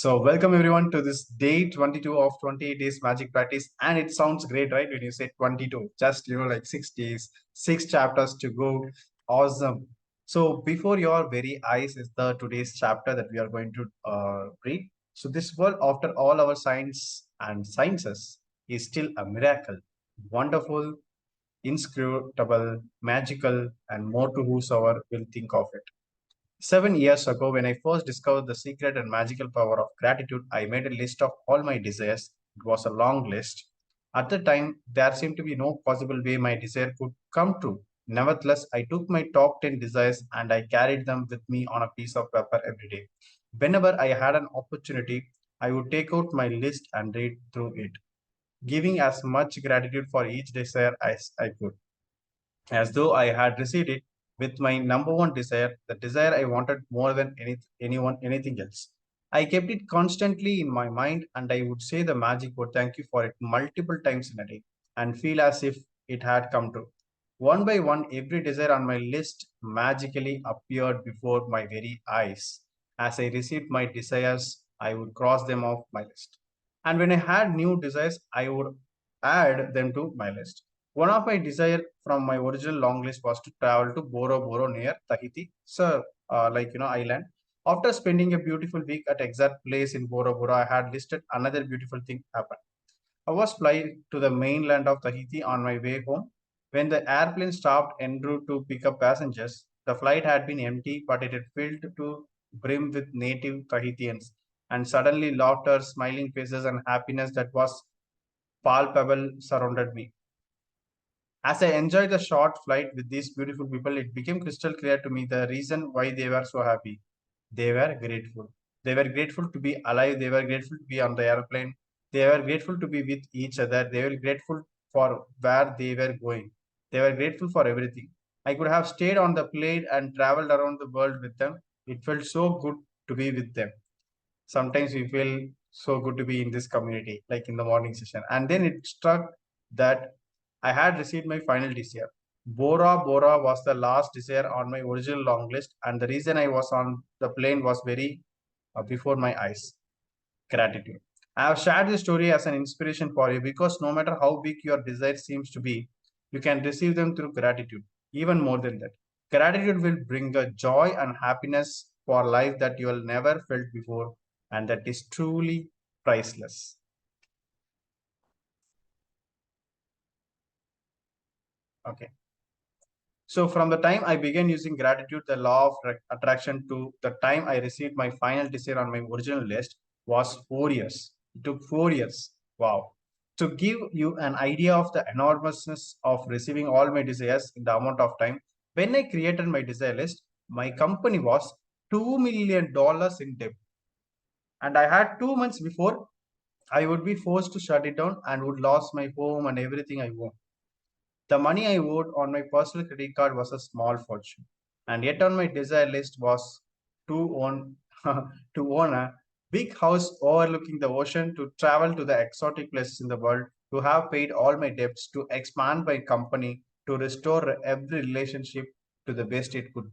Welcome everyone to this day 22 of 28 days magic practice. And it sounds great, right? When you say 22, just like 6 days, 6 chapters to go. Awesome. So, before your very eyes is the today's chapter that we are going to read. So, this world, after all our science and sciences, is still a miracle. Wonderful, inscrutable, magical, and more to whosoever will think of it. 7 years ago, when I first discovered the secret and magical power of gratitude, I made a list of all my desires. It was a long list. At the time, there seemed to be no possible way my desire could come true. Nevertheless, I took my top 10 desires and I carried them with me on a piece of paper every day. Whenever I had an opportunity, I would take out my list and read through it, giving as much gratitude for each desire as I could, as though I had received it with my number one desire, the desire I wanted more than anything else. I kept it constantly in my mind and I would say the magic word thank you for it multiple times in a day and feel as if it had come true. One by one, every desire on my list magically appeared before my very eyes. As I received my desires, I would cross them off my list. And when I had new desires, I would add them to my list. One of my desire from my original long list was to travel to Boro Boro near Tahiti, island. After spending a beautiful week at exact place in Boro Boro, I had listed another beautiful thing happened. I was flying to the mainland of Tahiti on my way home. When the airplane stopped en route to pick up passengers, the flight had been empty, but it had filled to brim with native Tahitians. And suddenly, laughter, smiling faces, and happiness that was palpable surrounded me. As I enjoyed the short flight with these beautiful people, it became crystal clear to me the reason why they were so happy. They were grateful. They were grateful to be alive. They were grateful to be on the airplane. They were grateful to be with each other. They were grateful for where they were going. They were grateful for everything. I could have stayed on the plane and traveled around the world with them. It felt so good to be with them. Sometimes we feel so good to be in this community, like in the morning session. And then it struck that I had received my final desire. Bora Bora was the last desire on my original long list, and the reason I was on the plane was very before my eyes. Gratitude. I have shared this story as an inspiration for you because no matter how big your desire seems to be, you can receive them through gratitude. Even more than that, gratitude will bring a joy and happiness for life that you will never felt before, and that is truly priceless. Okay. So from the time I began using gratitude, the law of attraction, to the time I received my final desire on my original list was 4 years. It took 4 years. Wow. To give you an idea of the enormousness of receiving all my desires in the amount of time, when I created my desire list, my company was $2 million in debt. And I had 2 months before I would be forced to shut it down and would lose my home and everything I own. The money I owed on my personal credit card was a small fortune, and yet on my desire list was to own to own a big house overlooking the ocean, to travel to the exotic places in the world, to have paid all my debts, to expand my company, to restore every relationship to the best it could,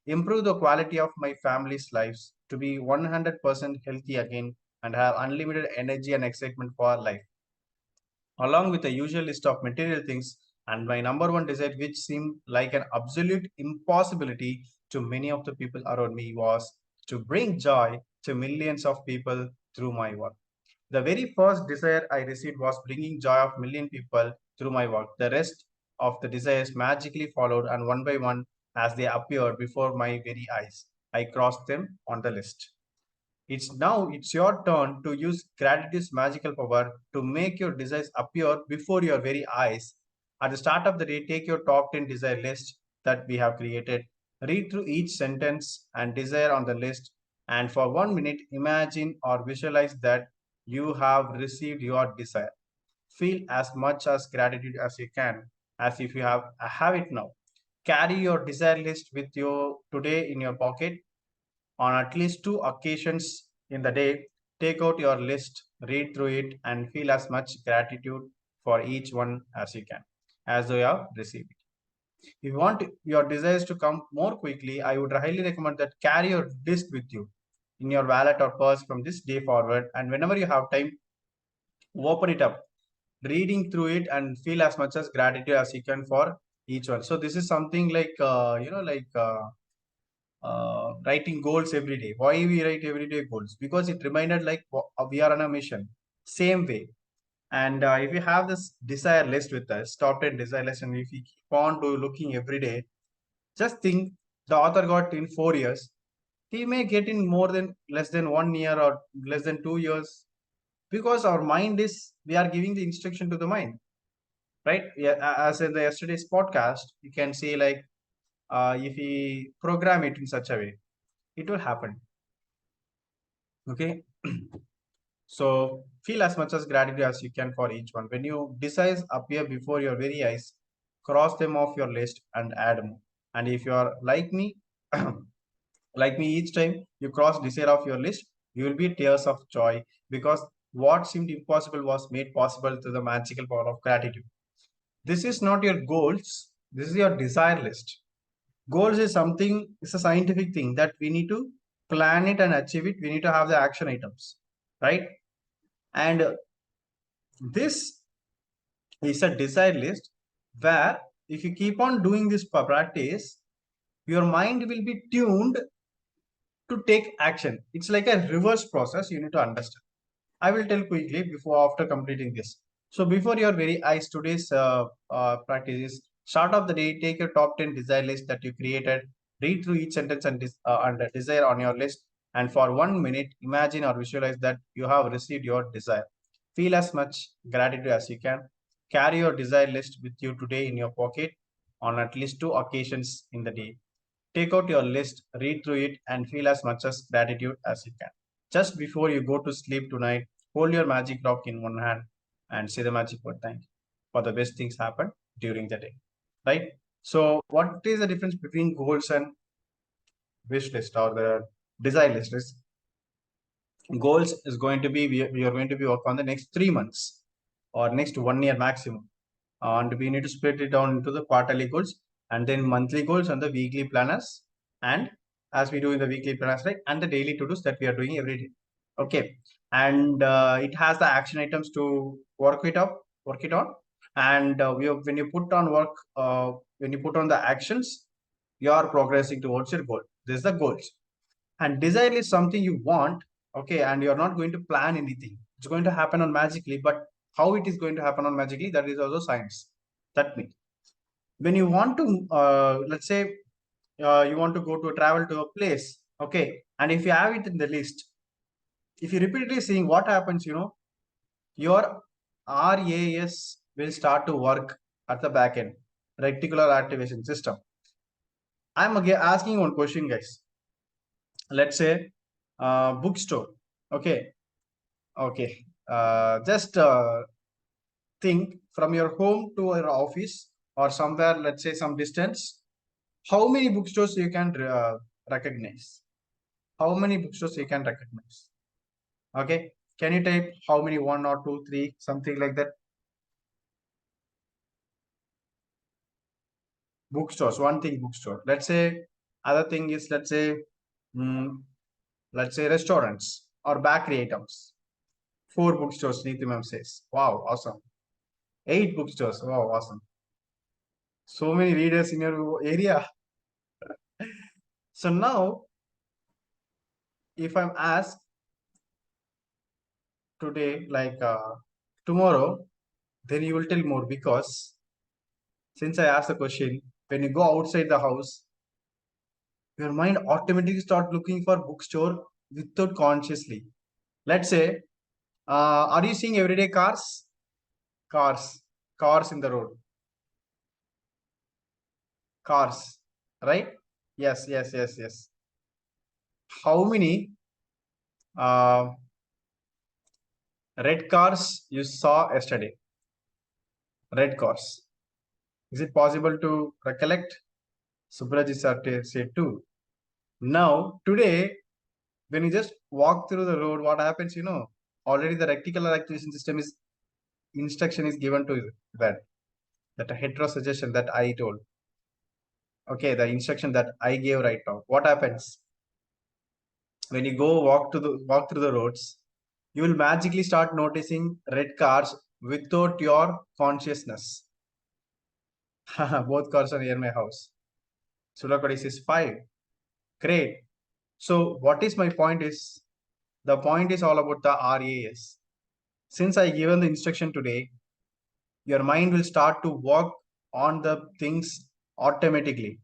improve the quality of my family's lives, to be 100% healthy again, and have unlimited energy and excitement for life, along with the usual list of material things. And my number one desire, which seemed like an absolute impossibility to many of the people around me, was to bring joy to millions of people through my work. The very first desire I received was bringing joy of million people through my work. The rest of the desires magically followed, and one by one, as they appeared before my very eyes, I crossed them on the list. It's your turn to use gratitude's magical power to make your desires appear before your very eyes. At the start of the day, take your top 10 desire list that we have created. Read through each sentence and desire on the list, and for 1 minute, imagine or visualize that you have received your desire. Feel as much as gratitude as you can, as if you have it now. Carry your desire list with you today in your pocket. On at least two occasions in the day, take out your list, read through it, and feel as much gratitude for each one as you can, as though you have received it. If you want your desires to come more quickly, I would highly recommend that carry your list with you. in your wallet or purse from this day forward. And whenever you have time, open it up, reading through it, and feel as much as gratitude as you can for each one. So this is something like writing goals every day. Why we write everyday goals? Because it reminded like we are on a mission. Same way. And if you have this desire list with us, top 10 desire list, and if you keep on looking every day, just think the author got in 4 years. He may get in more than less than 1 year or less than 2 years, because our mind is, we are giving the instruction to the mind, right? Yeah, as in the yesterday's podcast, you can say like if we program it in such a way, it will happen. Okay. So feel as much as gratitude as you can for each one. When you desires appear before your very eyes, cross them off your list and add more. And if you are like me, like me, each time you cross desire off your list, you will be tears of joy, because what seemed impossible was made possible through the magical power of gratitude. This is not your goals. This is your desire list. Goals is something, it's a scientific thing that we need to plan it and achieve it. We need to have the action items, right? And this is a desire list where if you keep on doing this practice, your mind will be tuned to take action. It's like a reverse process you need to understand. I will tell quickly before after completing this. So before your very eyes, today's practice is start of the day, take your top 10 desire list that you created, read through each sentence and desire on your list. And for 1 minute, imagine or visualize that you have received your desire. Feel as much gratitude as you can. Carry your desire list with you today in your pocket on at least 2 occasions in the day. Take out your list, read through it, and feel as much as gratitude as you can. Just before you go to sleep tonight, hold your magic rock in one hand and say the magic word thank you for the best things happen during the day. Right? So, what is the difference between goals and wish list or the desire list? Is goals is going to be we are going to be work on the next 3 months or next 1 year maximum, and we need to split it down into the quarterly goals and then monthly goals and the weekly planners, and as we do in the weekly planners, right, and the daily to dos that we are doing every day. Okay. And it has the action items to work it on. And when you put on work, when you put on the actions, you are progressing towards your goal. This is the goals. And desire is something you want, okay, and you're not going to plan anything. It's going to happen on magically, but how it is going to happen on magically, that is also science. That means when you want to, let's say, you want to go to travel to a place, okay, and if you have it in the list, if you repeatedly seeing what happens, your RAS will start to work at the back end, reticular activation system. I'm again asking one question, guys. Let's say bookstore, okay. Okay. Just think from your home to your office or somewhere, let's say some distance, how many bookstores you can recognize? How many bookstores you can recognize? Okay. Can you type how many, one or two, three, something like that? Bookstores, one thing bookstore. Let's say other thing is, mm, let's say restaurants or bakery items. 4 bookstores, Neeti ma'am says. Wow, awesome. 8 bookstores. Wow, awesome. So many readers in your area. So now, if I'm asked today, like tomorrow, then you will tell more, because since I asked the question, when you go outside the house, your mind automatically start looking for bookstore without consciously. Let's say, are you seeing everyday cars? Cars, cars in the road, cars, right? Yes, yes, yes, yes. How many uh, red cars you saw yesterday? Red cars. Is it possible to recollect? Subraj said too. Now, today, when you just walk through the road, what happens, already the reticular activation system is, instruction is given to that hetero suggestion that I told. Okay, the instruction that I gave right now. What happens? when you go walk through the roads, you will magically start noticing red cars without your consciousness. Both cars are near my house. Sulakodi says 5. Great. So what is my point is, the point is all about the RAS. Since I given the instruction today, your mind will start to work on the things automatically.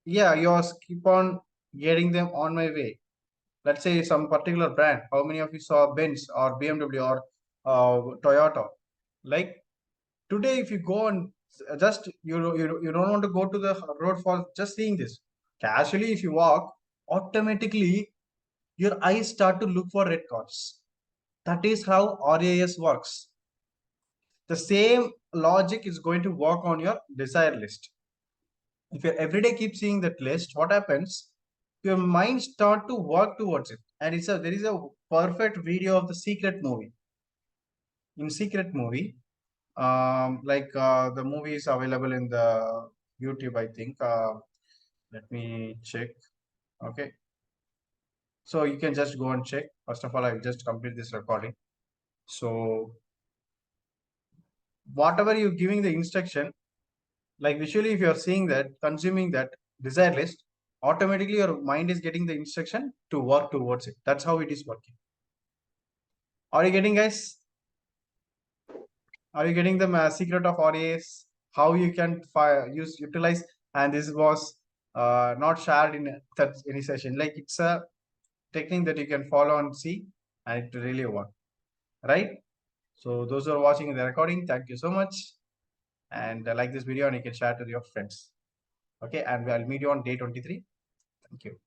Yeah, you keep on getting them on my way. Let's say some particular brand. How many of you saw Benz or BMW or Toyota? Like today, if you go and just you don't want to go to the road for just seeing this. Casually, if you walk, automatically your eyes start to look for red cars. That is how RAS works. The same logic is going to work on your desire list. If you every day keep seeing that list, what happens? Your mind start to work towards it. And there is a perfect video of the Secret movie. In Secret movie, the movie is available in the YouTube, I think. Let me check. Okay. So you can just go and check. First of all, I will just complete this recording. So whatever you're giving the instruction, like visually, if you're seeing that, consuming that desire list, automatically your mind is getting the instruction to work towards it. That's how it is working. Are you getting, guys? Are you getting the secret of RAS? How you can utilize? And this was not shared in any session. Like it's a technique that you can follow and see, and it really work, right? So those who are watching the recording, thank you so much, and like this video, and you can share to your friends. Okay, and I'll meet you on day 23. Thank you.